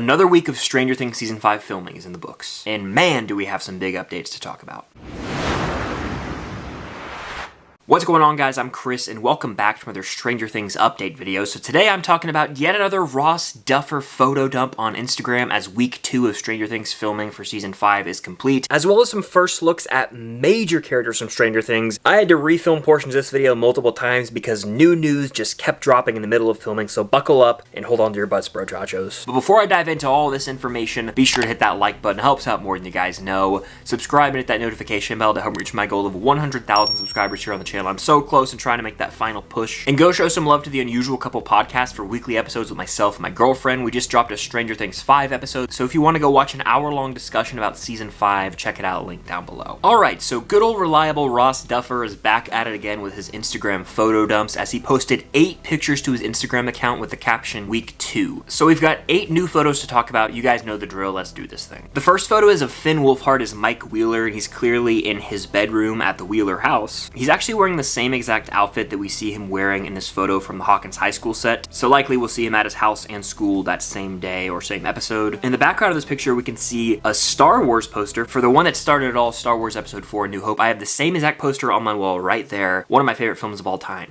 Another week of Stranger Things Season 5 filming is in the books, and man do we have some big updates to talk about. What's going on, guys? I'm Chris, and welcome back to another Stranger Things update video. So today I'm talking about yet another Ross Duffer photo dump on Instagram as week 2 of Stranger Things filming for Season 5 is complete, as well as some first looks at major characters from Stranger Things. I had to refilm portions of this video multiple times because new news just kept dropping in the middle of filming, so buckle up and hold on to your butts, bro chachos. But before I dive into all this information, be sure to hit that like button. It helps out more than you guys know. Subscribe and hit that notification bell to help me reach my goal of 100,000 subscribers here on the channel. I'm so close and trying to make that final push. And go show some love to the Unusual Couple podcast for weekly episodes with myself and my girlfriend. We just dropped a Stranger Things 5 episode, so if you want to go watch an hour-long discussion about Season 5, check it out, link down below. Alright, so good old reliable Ross Duffer is back at it again with his Instagram photo dumps as he posted 8 pictures to his Instagram account with the caption Week 2. So we've got 8 new photos to talk about. You guys know the drill, let's do this thing. The first photo is of Finn Wolfhard as Mike Wheeler. He's clearly in his bedroom at the Wheeler house. He's actually wearing the same exact outfit that we see him wearing in this photo from the Hawkins High School set, so likely we'll see him at his house and school that same day or same episode. In the background of this picture, we can see a Star Wars poster for the one that started it all, Star Wars Episode 4: A New Hope. I have the same exact poster on my wall right there. One of my favorite films of all time.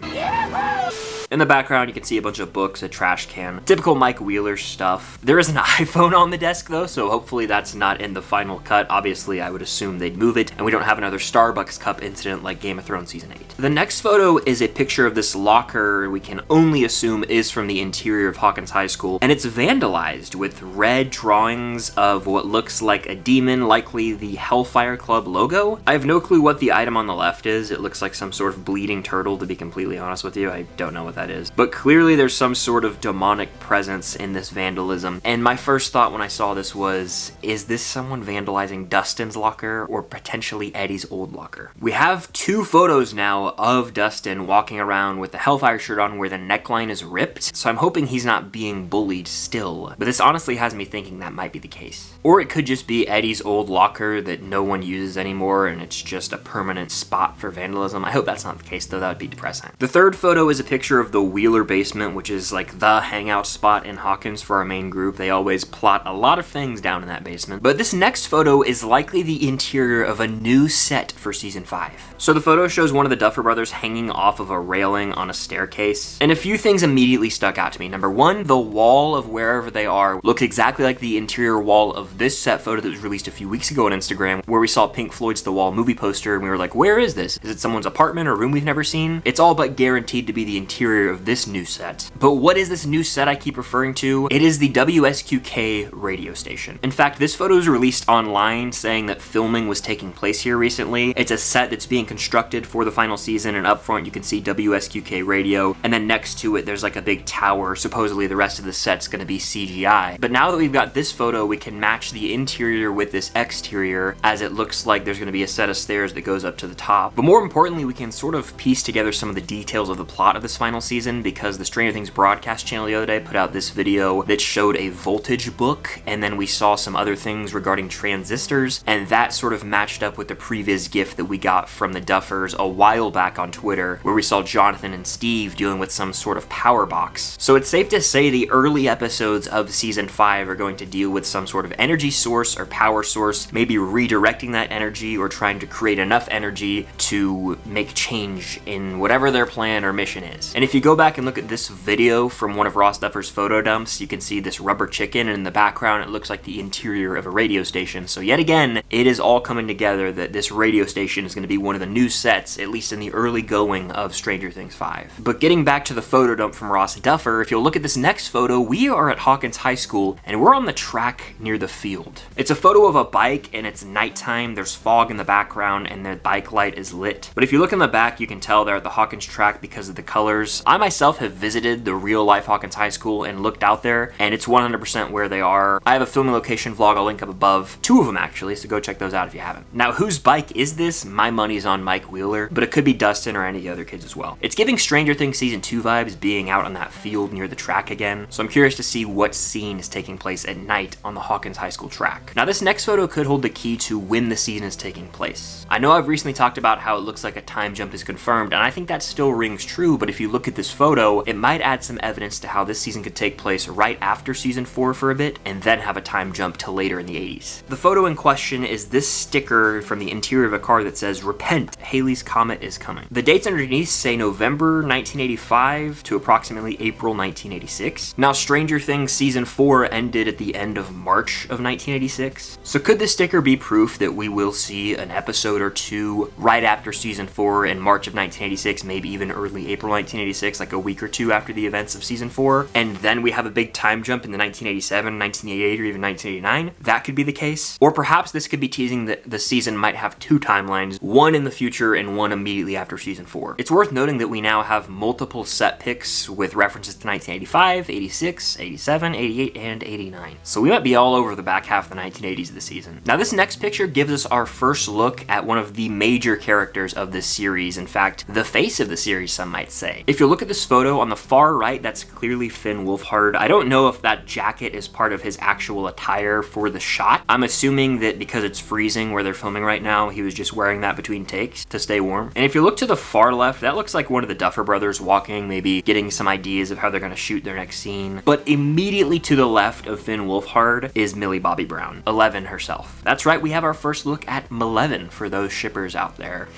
In the background, you can see a bunch of books, a trash can. Typical Mike Wheeler stuff. There is an iPhone on the desk though, so hopefully that's not in the final cut. Obviously, I would assume they'd move it, and we don't have another Starbucks cup incident like Game of Thrones Season 8. The next photo is a picture of this locker we can only assume is from the interior of Hawkins High School, and it's vandalized with red drawings of what looks like a demon, likely the Hellfire Club logo. I have no clue what the item on the left is. It looks like some sort of bleeding turtle, to be completely honest with you. I don't know what that is. But clearly there's some sort of demonic presence in this vandalism. And my first thought when I saw this was, is this someone vandalizing Dustin's locker or potentially Eddie's old locker? We have 2 photos now of Dustin walking around with the Hellfire shirt on where the neckline is ripped. So I'm hoping he's not being bullied still. But this honestly has me thinking that might be the case. Or it could just be Eddie's old locker that no one uses anymore and it's just a permanent spot for vandalism. I hope that's not the case though, that would be depressing. The third photo is a picture of the Wheeler basement, which is like the hangout spot in Hawkins for our main group. They always plot a lot of things down in that basement. But this next photo is likely the interior of a new set for Season 5. So the photo shows one of the Duffer brothers hanging off of a railing on a staircase. And a few things immediately stuck out to me. Number 1, the wall of wherever they are looks exactly like the interior wall of this set photo that was released a few weeks ago on Instagram, where we saw Pink Floyd's The Wall movie poster and we were like, where is this? Is it someone's apartment or room we've never seen? It's all but guaranteed to be the interior of this new set. But what is this new set I keep referring to? It is the WSQK radio station. In fact, this photo was released online saying that filming was taking place here recently. It's a set that's being constructed for the final season, and up front you can see WSQK radio, and then next to it there's like a big tower. Supposedly the rest of the set's gonna be CGI. But now that we've got this photo, we can match the interior with this exterior, as it looks like there's gonna be a set of stairs that goes up to the top. But more importantly, we can sort of piece together some of the details of the plot of this final season, because the Stranger Things broadcast channel the other day put out this video that showed a voltage book, and then we saw some other things regarding transistors, and that sort of matched up with the previous gift that we got from the Duffers a while back on Twitter, where we saw Jonathan and Steve dealing with some sort of power box. So it's safe to say the early episodes of Season 5 are going to deal with some sort of energy source or power source, maybe redirecting that energy or trying to create enough energy to make change in whatever their plan or mission is. And if you go back and look at this video from one of Ross Duffer's photo dumps, you can see this rubber chicken, and in the background it looks like the interior of a radio station. So yet again, it is all coming together that this radio station is going to be one of the new sets, at least in the early going of Stranger Things 5. But getting back to the photo dump from Ross Duffer, if you'll look at this next photo, we are at Hawkins High School and we're on the track near the field. It's a photo of a bike and it's nighttime, there's fog in the background and the bike light is lit. But if you look in the back, you can tell they're at the Hawkins track because of the colors. I myself have visited the real life Hawkins High School and looked out there, and it's 100% where they are. I have a filming location vlog I'll link up above. 2 of them actually, so go check those out if you haven't. Now, whose bike is this? My money's on Mike Wheeler, but it could be Dustin or any of the other kids as well. It's giving Stranger Things Season 2 vibes being out on that field near the track again, so I'm curious to see what scene is taking place at night on the Hawkins High School track. Now, this next photo could hold the key to when the season is taking place. I know I've recently talked about how it looks like a time jump is confirmed, and I think that still rings true, but if you look at at this photo, it might add some evidence to how this season could take place right after season 4 for a bit, and then have a time jump to later in the 80s. The photo in question is this sticker from the interior of a car that says, "Repent, Halley's Comet is coming." The dates underneath say November 1985 to approximately April 1986. Now, Stranger Things season 4 ended at the end of March of 1986. So could this sticker be proof that we will see an episode or two right after season 4 in March of 1986, maybe even early April 1986, like a week or two after the events of season 4, and then we have a big time jump into 1987, 1988, or even 1989? That could be the case. Or perhaps this could be teasing that the season might have two timelines, one in the future and one immediately after season 4. It's worth noting that we now have multiple set pics with references to 1985, 86, 87, 88, and 89. So we might be all over the back half of the 1980s of the season. Now, this next picture gives us our first look at one of the major characters of this series. In fact, the face of the series, some might say. If you look at this photo on the far right, that's clearly Finn Wolfhard. I don't know if that jacket is part of his actual attire for the shot. I'm assuming that because it's freezing where they're filming right now, he was just wearing that between takes to stay warm. And if you look to the far left, that looks like one of the Duffer brothers walking, maybe getting some ideas of how they're going to shoot their next scene. But immediately to the left of Finn Wolfhard is Millie Bobby Brown, 11 herself. That's right, we have our first look at Maleven for those shippers out there.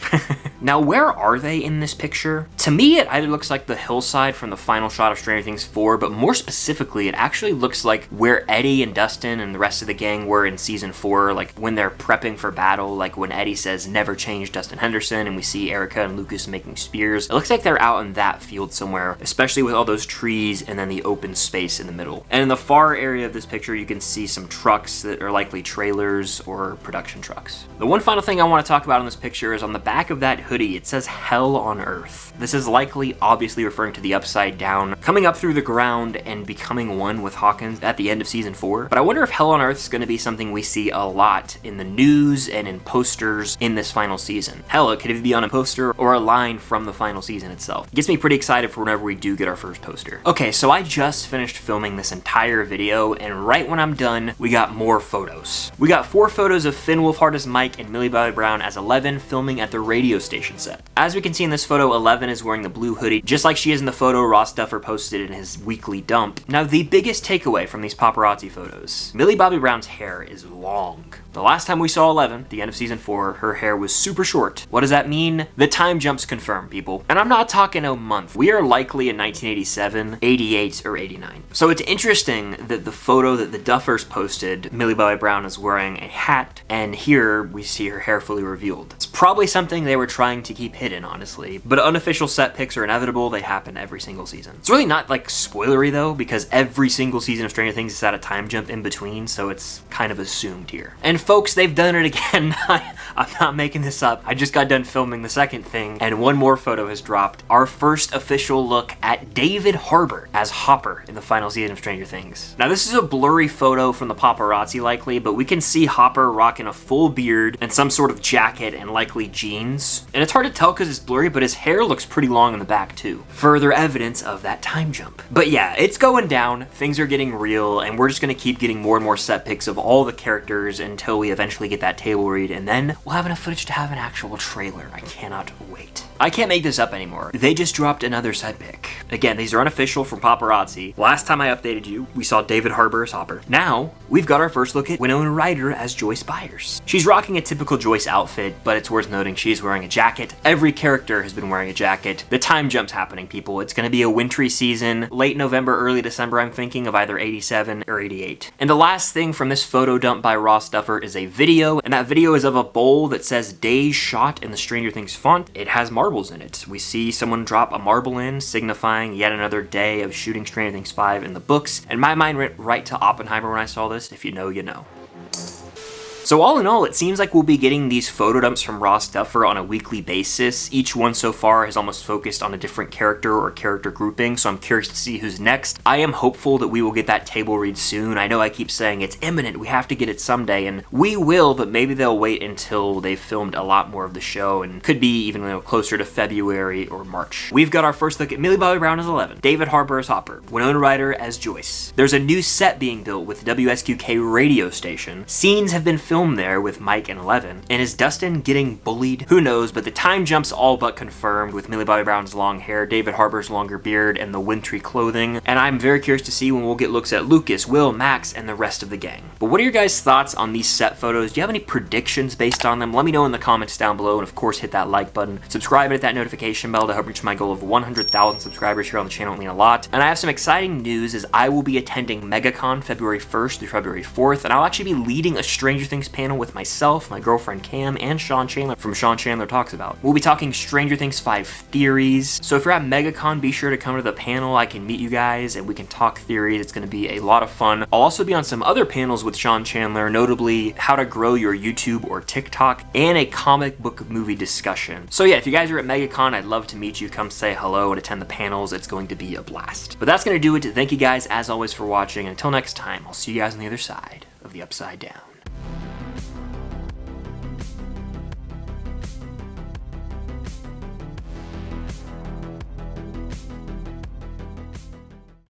Now, where are they in this picture? To me, it either looks like the hillside from the final shot of Stranger Things 4, but more specifically, it actually looks like where Eddie and Dustin and the rest of the gang were in season 4, like when they're prepping for battle, like when Eddie says, "Never change Dustin Henderson," and we see Erica and Lucas making spears. It looks like they're out in that field somewhere, especially with all those trees and then the open space in the middle. And in the far area of this picture, you can see some trucks that are likely trailers or production trucks. The one final thing I want to talk about in this picture is on the back of that hoodie, it says "Hell on Earth." This is likely obviously referring to the Upside Down coming up through the ground and becoming one with Hawkins at the end of season 4. But I wonder if Hell on Earth is going to be something we see a lot in the news and in posters in this final season. Hell, it could either be on a poster or a line from the final season itself. It gets me pretty excited for whenever we do get our first poster. Okay, so I just finished filming this entire video, and right when I'm done, we got more photos. We got 4 photos of Finn Wolfhard as Mike and Millie Bobby Brown as 11 filming at the radio station set. As we can see in this photo, 11 is wearing the blue hoodie, just like she is in the photo Ross Duffer posted in his weekly dump. Now, the biggest takeaway from these paparazzi photos, Millie Bobby Brown's hair is long. The last time we saw 11, at the end of season 4, her hair was super short. What does that mean? The time jump's confirmed, people. And I'm not talking a month. We are likely in 1987, 88, or 89. So it's interesting that the photo that the Duffers posted, Millie Bobby Brown is wearing a hat, and here we see her hair fully revealed. It's probably something they were trying to keep hidden, honestly. But unofficial set pics are inevitable. They happen every single season. It's really not like spoilery though, because every single season of Stranger Things has had a time jump in between, so it's kind of assumed here. And folks, they've done it again. I'm not making this up. I just got done filming the second thing, and one more photo has dropped. Our first official look at David Harbour as Hopper in the final season of Stranger Things. Now, this is a blurry photo from the paparazzi likely, but we can see Hopper rocking a full beard and some sort of jacket and likely jeans. And it's hard to tell because it's blurry, but his hair looks pretty long in the back too. Further evidence of that time jump. But yeah, it's going down. Things are getting real, and we're just gonna keep getting more and more set pics of all the characters until we eventually get that table read, and then we'll have enough footage to have an actual trailer. I cannot wait. I can't make this up anymore. They just dropped another set pic. Again, these are unofficial from paparazzi. Last time I updated you, we saw David Harbour as Hopper. Now, we've got our first look at Winona Ryder as Joyce Byers. She's rocking a typical Joyce outfit, but it's worth noting she's wearing a jacket. Every character has been wearing a jacket. The time jump's happening, people. It's gonna be a wintry season, late November, early December, I'm thinking of either 87 or 88. And the last thing from this photo dump by Ross Duffer is a video, and that video is of a bowl that says "Days Shot" in the Stranger Things font. It has marbles in it. We see someone drop a marble in, signifying yet another day of shooting Stranger Things 5 in the books, and my mind went right to Oppenheimer when I saw this. If you know, you know. So all in all, it seems like we'll be getting these photo dumps from Ross Duffer on a weekly basis. Each one so far has almost focused on a different character or character grouping, so I'm curious to see who's next. I am hopeful that we will get that table read soon. I know I keep saying it's imminent, we have to get it someday, and we will, but maybe they'll wait until they've filmed a lot more of the show, and could be even closer to February or March. We've got our first look at Millie Bobby Brown as 11, David Harbour as Hopper, Winona Ryder as Joyce. There's a new set being built with WSQK radio station. Scenes have been filmed film there with Mike and Eleven. And is Dustin getting bullied? Who knows, but the time jump's all but confirmed with Millie Bobby Brown's long hair, David Harbour's longer beard, and the wintry clothing. And I'm very curious to see when we'll get looks at Lucas, Will, Max, and the rest of the gang. But what are your guys' thoughts on these set photos? Do you have any predictions based on them? Let me know in the comments down below, and of course hit that like button. Subscribe and hit that notification bell to help reach my goal of 100,000 subscribers here on the channel. It would mean a lot. And I have some exciting news as I will be attending MegaCon February 1st through February 4th, and I'll actually be leading a Stranger Things panel with myself, my girlfriend Cam, and Sean Chandler from Sean Chandler Talks About. We'll be talking Stranger Things 5 theories. So if you're at MegaCon, be sure to come to the panel. I can meet you guys and we can talk theories. It's going to be a lot of fun. I'll also be on some other panels with Sean Chandler, notably how to grow your YouTube or TikTok, and a comic book movie discussion. So yeah, if you guys are at MegaCon, I'd love to meet you. Come say hello and attend the panels. It's going to be a blast. But that's going to do it. Thank you guys as always for watching. And until next time, I'll see you guys on the other side of the Upside Down.